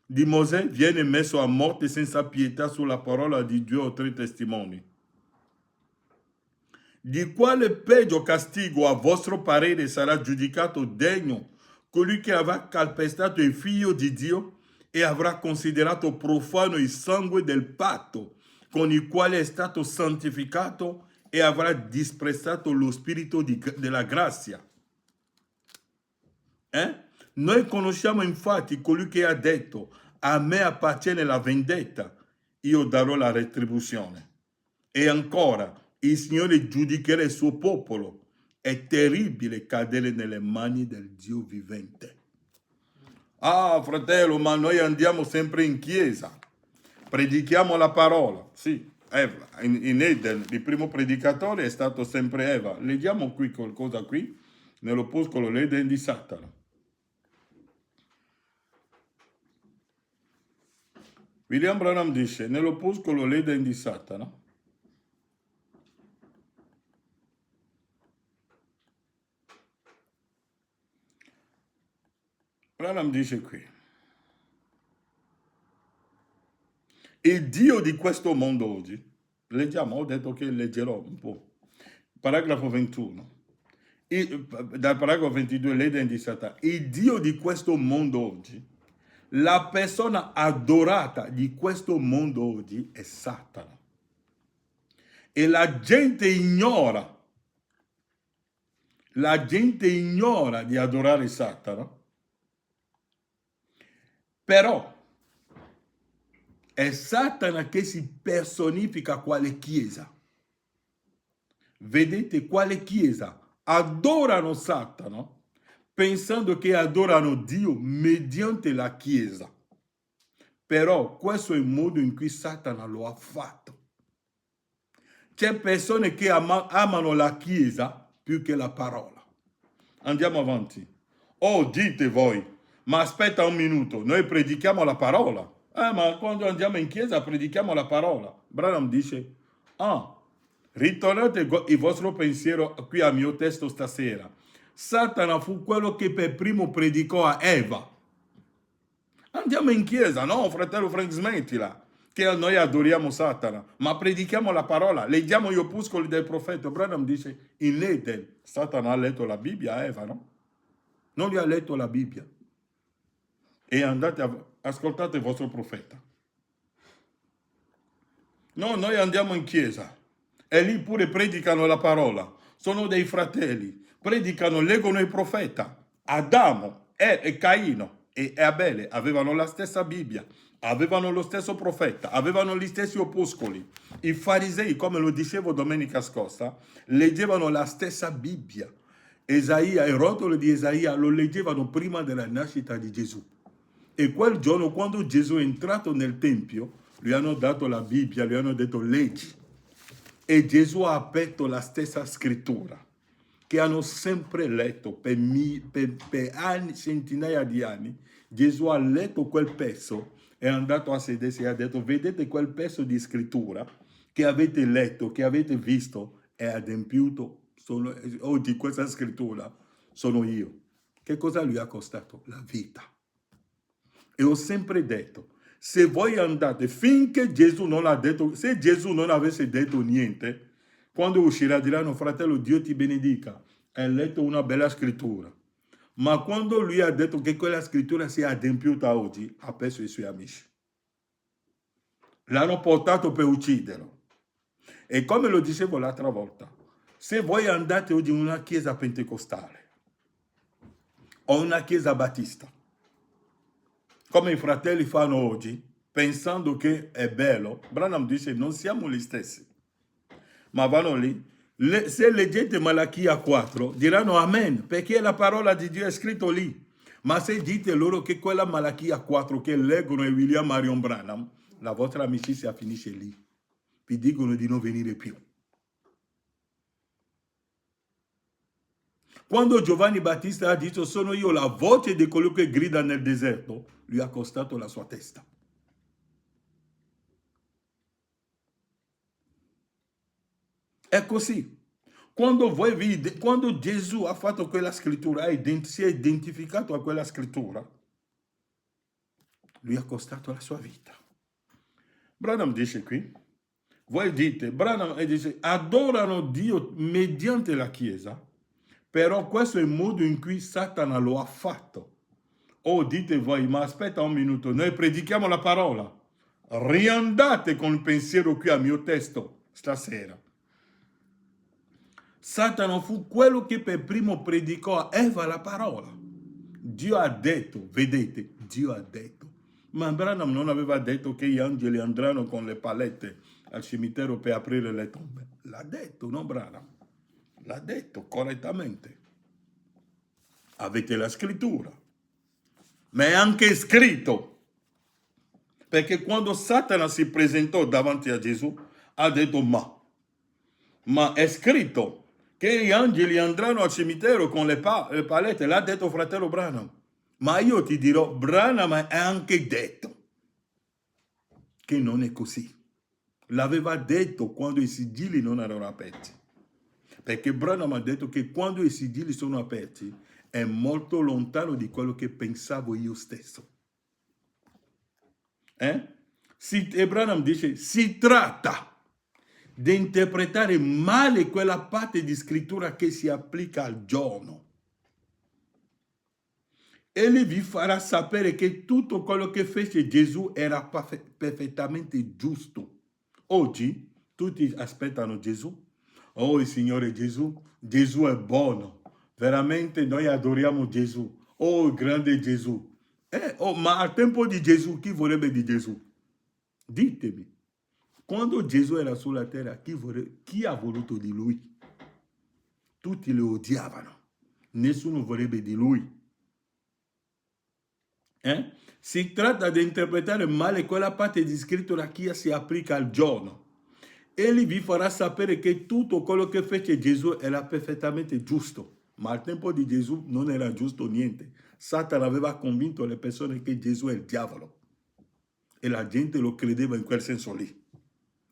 di Mosè viene messo a morte senza pietà sulla parola di 2 o 3 testimoni. Di quale peggio castigo a vostro parere sarà giudicato degno colui che avrà calpestato il figlio di Dio e avrà considerato profano il sangue del patto con il quale è stato santificato e avrà disprezzato lo spirito della grazia? Noi conosciamo infatti colui che ha detto, a me appartiene la vendetta, io darò la retribuzione. E ancora, il Signore giudicherà il suo popolo. È terribile cadere nelle mani del Dio vivente. Ah, fratello, ma noi andiamo sempre in chiesa, predichiamo la parola. Sì, Eva, in Eden, il primo predicatore è stato sempre Eva. Leggiamo qui qualcosa qui, nell'opuscolo l'Eden di Satana. William Branham dice, nell'opuscolo l'Eden di Satana, Branham dice qui, il Dio di questo mondo oggi, leggiamo, ho detto che leggerò un po', paragrafo 21, dal paragrafo 22 l'Eden di Satana, il Dio di questo mondo oggi, la persona adorata di questo mondo oggi è Satana. E la gente ignora di adorare Satana, però è Satana che si personifica quale chiesa. Vedete quale chiesa adorano Satana pensando che adorano Dio mediante la Chiesa. Però questo è il modo in cui Satana lo ha fatto. C'è persone che amano la Chiesa più che la parola. Andiamo avanti. Oh, dite voi, ma aspetta un minuto, noi predichiamo la parola. Ma quando andiamo in chiesa predichiamo la parola. Branham dice, ritornate il vostro pensiero qui al mio testo stasera. Satana fu quello che per primo predicò a Eva. Andiamo in chiesa, no, fratello Frank, smettila, che noi adoriamo Satana, ma predichiamo la parola, leggiamo gli opuscoli del profeta. Branham dice, in Eden, Satana ha letto la Bibbia a Eva, no? Non gli ha letto la Bibbia. E andate, ascoltate il vostro profeta. No, noi andiamo in chiesa e lì pure predicano la parola. Sono dei fratelli, predicano, leggono il profeta. Adamo e Caino e Abele avevano la stessa Bibbia, avevano lo stesso profeta, avevano gli stessi opuscoli. I farisei, come lo dicevo domenica scorsa, leggevano la stessa Bibbia. Esaia, il rotolo di Esaia lo leggevano prima della nascita di Gesù. E quel giorno, quando Gesù è entrato nel Tempio, gli hanno dato la Bibbia, gli hanno detto leggi. E Gesù ha aperto la stessa scrittura che hanno sempre letto per anni, centinaia di anni. Gesù ha letto quel pezzo, è andato a sedersi e ha detto, vedete quel pezzo di scrittura che avete letto, che avete visto, è adempiuto. Oggi questa scrittura sono io. Che cosa gli ha costato? La vita. E ho sempre detto, se voi andate, finché Gesù non ha detto, se Gesù non avesse detto niente, quando uscirà diranno, fratello, Dio ti benedica, hai letto una bella scrittura. Ma quando lui ha detto che quella scrittura sia adempiuta oggi, ha perso i suoi amici. L'hanno portato per ucciderlo. E come lo dicevo l'altra volta, se voi andate oggi in una chiesa pentecostale o una chiesa battista, come i fratelli fanno oggi, pensando che è bello, Branham dice non siamo gli stessi, ma vanno lì. Se leggete Malachia 4, diranno amen, perché la parola di Dio è scritto lì. Ma se dite loro che quella Malachia 4 che leggono è William Marion Branham, la vostra amicizia finisce lì. Vi dicono di non venire più. Quando Giovanni Battista ha detto sono io la voce di colui che grida nel deserto, lui ha costato la sua testa. È così. Quando Gesù ha fatto quella scrittura, si è identificato a quella scrittura, lui ha costato la sua vita. Branham dice qui, voi dite, Branham dice, adorano Dio mediante la Chiesa, però questo è il modo in cui Satana lo ha fatto. Oh, dite voi, ma aspetta un minuto, noi predichiamo la parola. Riandate con il pensiero qui al mio testo stasera. Satana fu quello che per primo predicò a Eva la parola. Dio ha detto, vedete, Dio ha detto. Ma Branham non aveva detto che gli angeli andranno con le palette al cimitero per aprire le tombe. L'ha detto, no Branham? L'ha detto correttamente. Avete la scrittura. Ma è anche scritto. Perché quando Satana si presentò davanti a Gesù, ha detto ma è scritto che gli angeli andranno al cimitero con le palette, l'ha detto fratello Branham. Ma io ti dirò, Branham ha anche detto che non è così. L'aveva detto quando i sigilli non erano aperti. Perché Branham ha detto che quando i sigilli sono aperti è molto lontano di quello che pensavo io stesso. E Branham dice, si tratta di interpretare male quella parte di scrittura che si applica al giorno. Egli vi farà sapere che tutto quello che fece Gesù era perfettamente giusto. Oggi tutti aspettano Gesù. Oh, il Signore Gesù, Gesù è buono. Veramente noi adoriamo Gesù. Oh, il grande Gesù. Ma al tempo di Gesù, chi vorrebbe di Gesù? Ditemi. Quando Gesù era sulla terra, chi ha voluto di lui? Tutti lo odiavano. nessuno vorrebbe di lui. Si tratta di interpretare male quella parte di scrittura che si applica al giorno. Egli vi farà sapere che tutto quello che fece Gesù era perfettamente giusto. Ma al tempo di Gesù non era giusto niente. Satana aveva convinto le persone che Gesù è il diavolo. E la gente lo credeva in quel senso lì.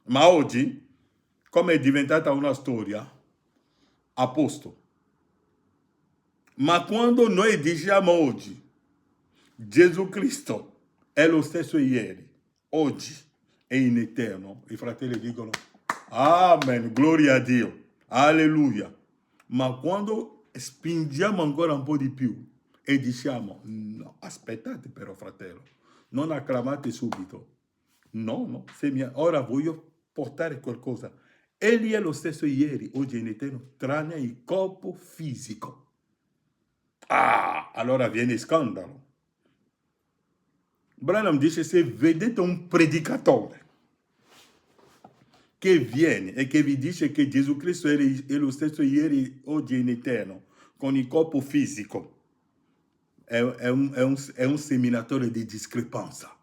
Ma oggi, come è diventata una storia, a posto. Ma quando noi diciamo oggi, Gesù Cristo è lo stesso ieri, oggi e in eterno, i fratelli dicono, amen, gloria a Dio, alleluia. Ma quando spingiamo ancora un po' di più e diciamo, no, aspettate però fratello, non acclamate subito. No, ora voglio portare qualcosa. Egli è lo stesso ieri, oggi e in eterno, tranne il corpo fisico. Allora viene scandalo. Branham dice, se vedete un predicatore che viene e che vi dice che Gesù Cristo è lo stesso ieri, oggi e in eterno, con il corpo fisico, è un seminatore di discrepanza.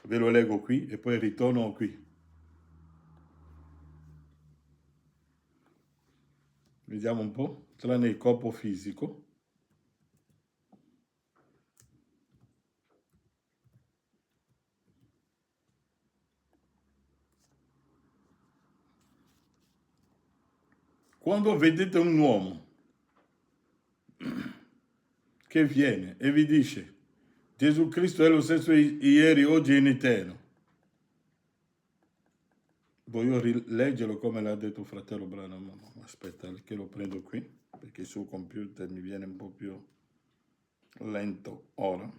Ve lo leggo qui e poi ritorno qui. Vediamo un po', tranne il corpo fisico. Quando vedete un uomo che viene e vi dice Gesù Cristo è lo stesso ieri, oggi e in eterno, voglio rileggerlo come l'ha detto fratello Branham. Aspetta che lo prendo qui, perché sul computer mi viene un po' più lento ora.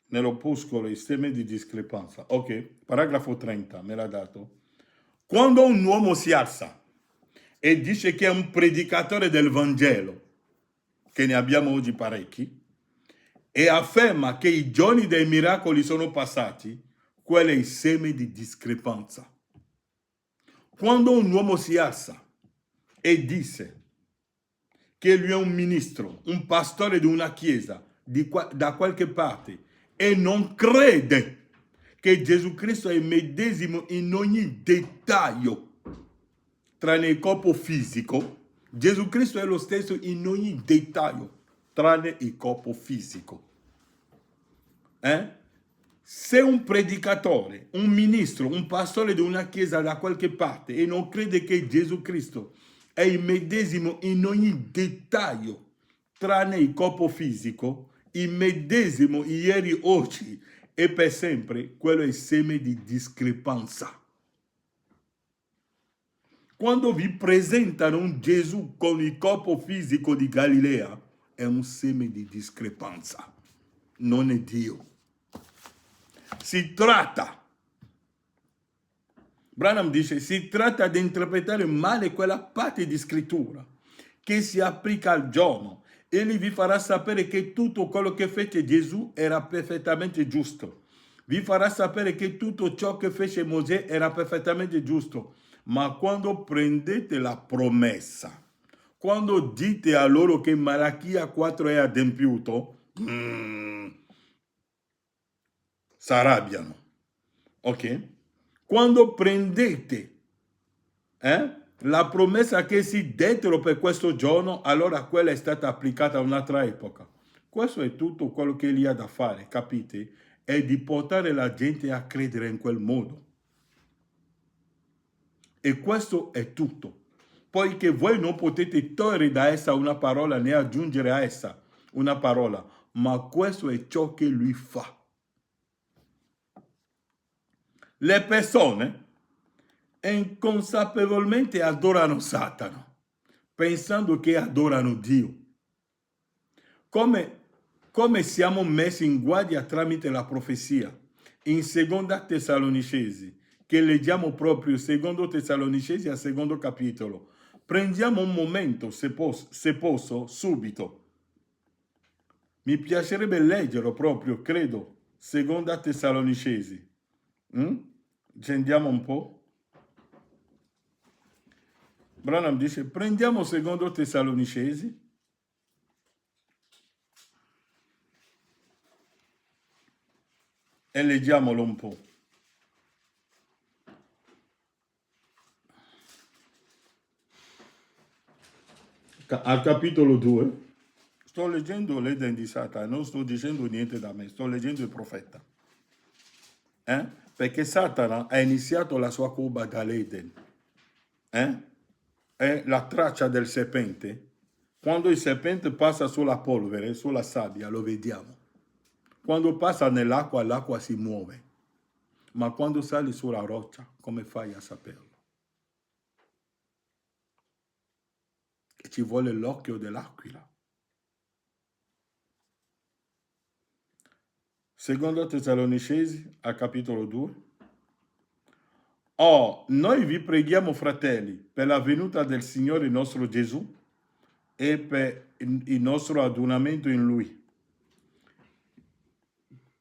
Nell'opuscolo i semi di discrepanza. Ok, paragrafo 30, me l'ha dato. Quando un uomo si alza e dice che è un predicatore del Vangelo, che ne abbiamo oggi parecchi, e afferma che i giorni dei miracoli sono passati, quello è il seme di discrepanza. Quando un uomo si alza e dice che lui è un ministro, un pastore di una chiesa da qualche parte e non crede che Gesù Cristo è il medesimo in ogni dettaglio, tranne il corpo fisico, Gesù Cristo è lo stesso in ogni dettaglio, tranne il corpo fisico. Se un predicatore, un ministro, un pastore di una chiesa da qualche parte e non crede che Gesù Cristo è il medesimo in ogni dettaglio, tranne il corpo fisico, il medesimo ieri, oggi e per sempre, quello è il seme di discrepanza. Quando vi presentano un Gesù con il corpo fisico di Galilea, è un seme di discrepanza, non è Dio. Si tratta, Branham dice, si tratta di interpretare male quella parte di scrittura che si applica al giorno. Egli vi farà sapere che tutto quello che fece Gesù era perfettamente giusto. Vi farà sapere che tutto ciò che fece Mosè era perfettamente giusto. Ma quando prendete la promessa, quando dite a loro che Malachia 4 è adempiuto, s'arrabbiano. Ok? Quando prendete la promessa che si dettero per questo giorno, allora quella è stata applicata a un'altra epoca. Questo è tutto quello che gli ha da fare, capite? È di portare la gente a credere in quel modo. E questo è tutto. Poiché voi non potete togliere da essa una parola né aggiungere a essa una parola, ma questo è ciò che lui fa. Le persone inconsapevolmente adorano Satana, pensando che adorano Dio. Come siamo messi in guardia tramite la profezia in seconda Tessalonicesi, che leggiamo proprio secondo Tessalonicesi al secondo capitolo. Prendiamo un momento, se posso, subito. Mi piacerebbe leggerlo proprio, credo, seconda Tessalonicesi. Ci andiamo un po'. Branham dice, prendiamo secondo Tessalonicesi, e leggiamolo un po'. Al capitolo 2, sto leggendo l'Eden di Satana, non sto dicendo niente da me, sto leggendo il profeta. Perché Satana ha iniziato la sua curva dall'Eden. È la traccia del serpente. Quando il serpente passa sulla polvere, sulla sabbia, lo vediamo. Quando passa nell'acqua, l'acqua si muove. Ma quando sali sulla roccia, come fai a saperlo? E ci vuole l'occhio dell'aquila. Secondo Tessalonicesi, al capitolo 2. Noi vi preghiamo, fratelli, per la venuta del Signore nostro Gesù e per il nostro adunamento in Lui,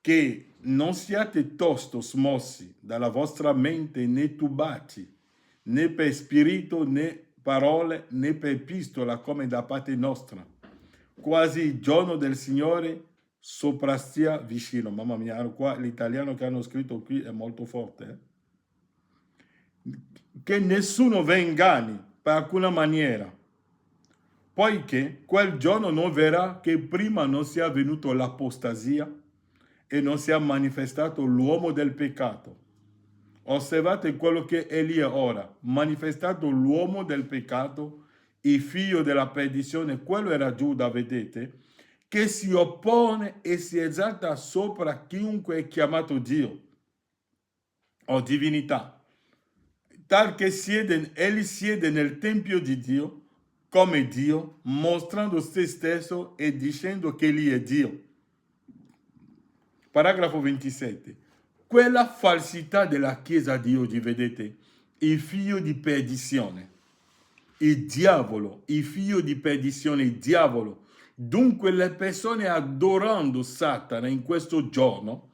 che non siate tosto smossi dalla vostra mente né tubati, né per spirito né parole né per epistola come da parte nostra, quasi il giorno del Signore soprastia vicino. Mamma mia, qua l'italiano che hanno scritto qui è molto forte. Che nessuno vi inganni per alcuna maniera, poiché quel giorno non verrà che prima non sia venuto l'apostasia e non sia manifestato l'uomo del peccato. Osservate quello che è lì ora, manifestato l'uomo del peccato, il figlio della perdizione, quello era Giuda, vedete, che si oppone e si esalta sopra chiunque è chiamato Dio o divinità, tal che egli siede nel tempio di Dio come Dio, mostrando se stesso e dicendo che egli è Dio. Paragrafo 27. Quella falsità della Chiesa di oggi, vedete, il figlio di perdizione, il diavolo, il figlio di perdizione, il diavolo. Dunque le persone adorando Satana in questo giorno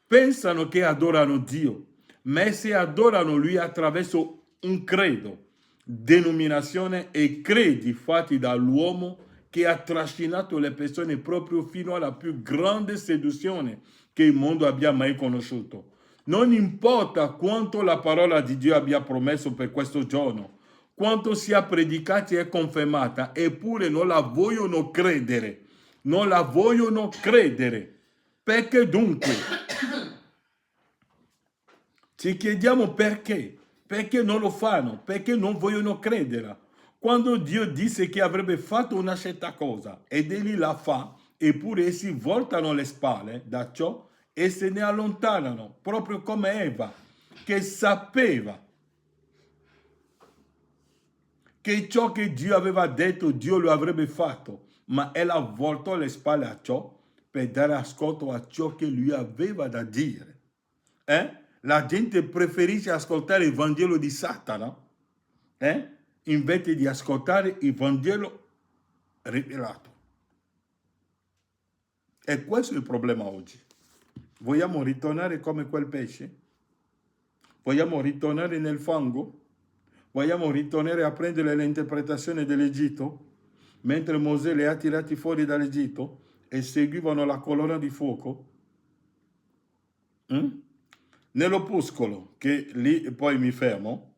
pensano che adorano Dio, ma se adorano Lui attraverso un credo, denominazione e credi fatti dall'uomo che ha trascinato le persone proprio fino alla più grande seduzione che il mondo abbia mai conosciuto. Non importa quanto la parola di Dio abbia promesso per questo giorno, quanto sia predicata e confermata, eppure non la vogliono credere. Non la vogliono credere. Perché dunque? Ci chiediamo perché. Perché non lo fanno? Perché non vogliono crederla? Quando Dio disse che avrebbe fatto una certa cosa ed egli la fa, eppure essi voltano le spalle da ciò e se ne allontanano, proprio come Eva, che sapeva che ciò che Dio aveva detto Dio lo avrebbe fatto, ma ella voltò le spalle a ciò per dare ascolto a ciò che lui aveva da dire. La gente preferisce ascoltare il Vangelo di Satana invece di ascoltare il Vangelo rivelato. E questo è il problema oggi. Vogliamo ritornare come quel pesce? Vogliamo ritornare nel fango? Vogliamo ritornare a prendere l'interpretazione dell'Egitto? Mentre Mosè le ha tirati fuori dall'Egitto e seguivano la colonna di fuoco? Nell'opuscolo, che lì poi mi fermo,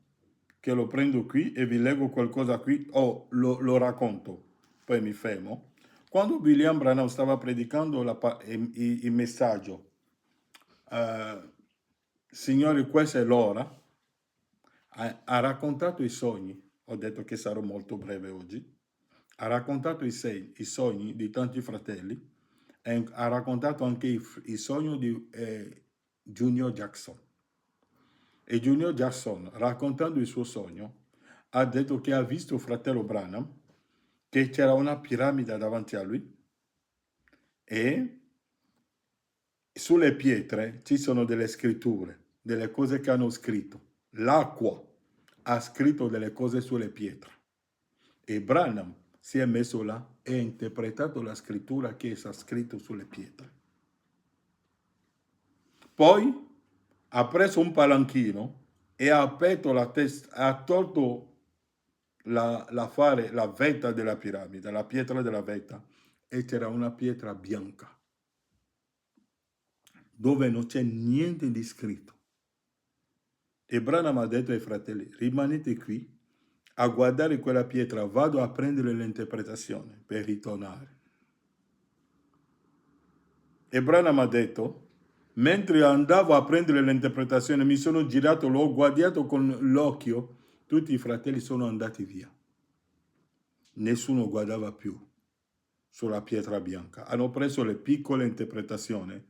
che lo prendo qui e vi leggo qualcosa qui, lo racconto, poi mi fermo. Quando William Branham stava predicando il messaggio, Signore, questa è l'ora, ha raccontato i sogni, ho detto che sarò molto breve oggi, ha raccontato i sogni di tanti fratelli, e ha raccontato anche il sogno di Junior Jackson. E Junior Jackson, raccontando il suo sogno, ha detto che ha visto il fratello Branham, che c'era una piramide davanti a lui e sulle pietre ci sono delle scritture, delle cose che hanno scritto. L'acqua ha scritto delle cose sulle pietre e Branham si è messo là e ha interpretato la scrittura che sta scritto sulle pietre. Poi ha preso un palanchino e ha aperto la testa, ha tolto la vetta della piramide, la pietra della vetta, e c'era una pietra bianca, dove non c'è niente di scritto. E Branham ha detto ai fratelli, rimanete qui a guardare quella pietra, vado a prendere l'interpretazione per ritornare. E Branham ha detto, mentre andavo a prendere l'interpretazione, mi sono girato, l'ho guardato con l'occhio, tutti i fratelli sono andati via. Nessuno guardava più sulla pietra bianca. Hanno preso le piccole interpretazioni.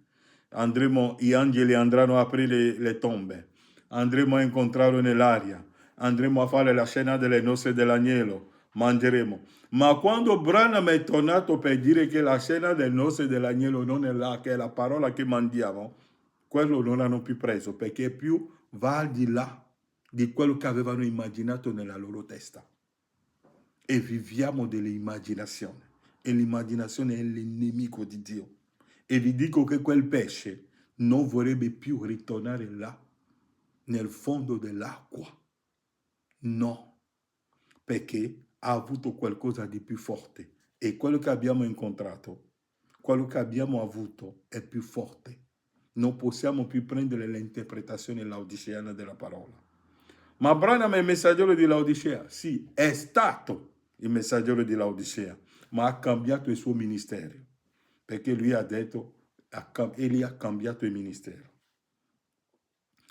Gli angeli andranno a aprire le tombe. Andremo a incontrarlo nell'aria. Andremo a fare la scena delle nozze dell'agnello. Mangeremo. Ma quando Branham è tornato per dire che la scena delle nozze dell'agnello non è là, che è la parola che mandiamo, quello non hanno più preso, perché più va al di là di quello che avevano immaginato nella loro testa. E viviamo dell'immaginazione. E l'immaginazione è il nemico di Dio. E vi dico che quel pesce non vorrebbe più ritornare là, nel fondo dell'acqua. No, perché ha avuto qualcosa di più forte. E quello che abbiamo incontrato, quello che abbiamo avuto è più forte. Non possiamo più prendere l'interpretazione laodiceana della parola. Ma Branham è il messaggero di Laodicea? Sì, è stato il messaggero di Laodicea, ma ha cambiato il suo ministero, perché lui ha detto, egli ha cambiato il ministero.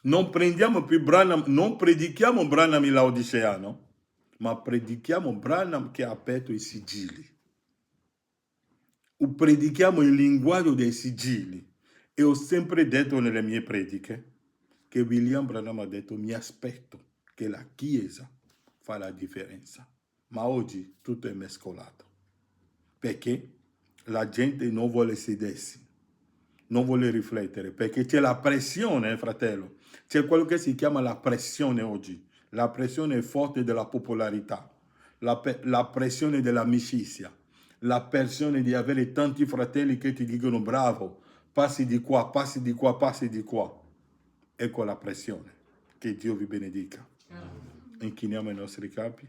Non prendiamo più Branham, non predichiamo Branham il laodiceano, ma predichiamo Branham che ha aperto i sigilli. Predichiamo il linguaggio dei sigilli. E ho sempre detto nelle mie prediche che William Branham ha detto, mi aspetto che la Chiesa fa la differenza. Ma oggi tutto è mescolato, perché la gente non vuole sedersi, non vuole riflettere, perché c'è la pressione, fratello. C'è quello che si chiama la pressione oggi. La pressione forte della popolarità, la pressione dell'amicizia, la pressione di avere tanti fratelli che ti dicono bravo, passi di qua, passi di qua, passi di qua. Ecco la pressione. Che Dio vi benedica. Inchiniamo i nostri capi.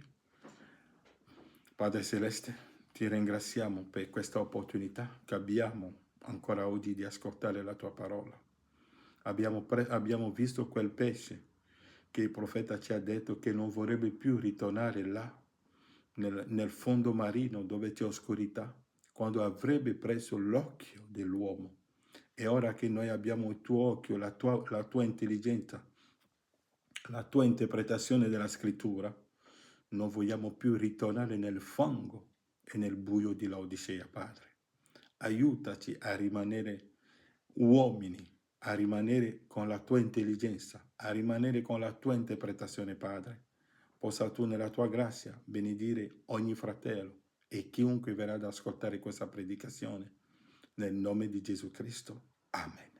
Padre Celeste, ti ringraziamo per questa opportunità che abbiamo ancora oggi di ascoltare la tua parola. Abbiamo visto quel pesce che il profeta ci ha detto che non vorrebbe più ritornare là, nel fondo marino dove c'è oscurità, quando avrebbe preso l'occhio dell'uomo. E ora che noi abbiamo il tuo occhio, la tua intelligenza, la tua interpretazione della scrittura, non vogliamo più ritornare nel fango e nel buio di Laodicea, Padre. Aiutaci a rimanere uomini, a rimanere con la tua intelligenza, a rimanere con la tua interpretazione, Padre. Possa tu nella tua grazia benedire ogni fratello e chiunque verrà ad ascoltare questa predicazione. Nel nome di Gesù Cristo. Amen.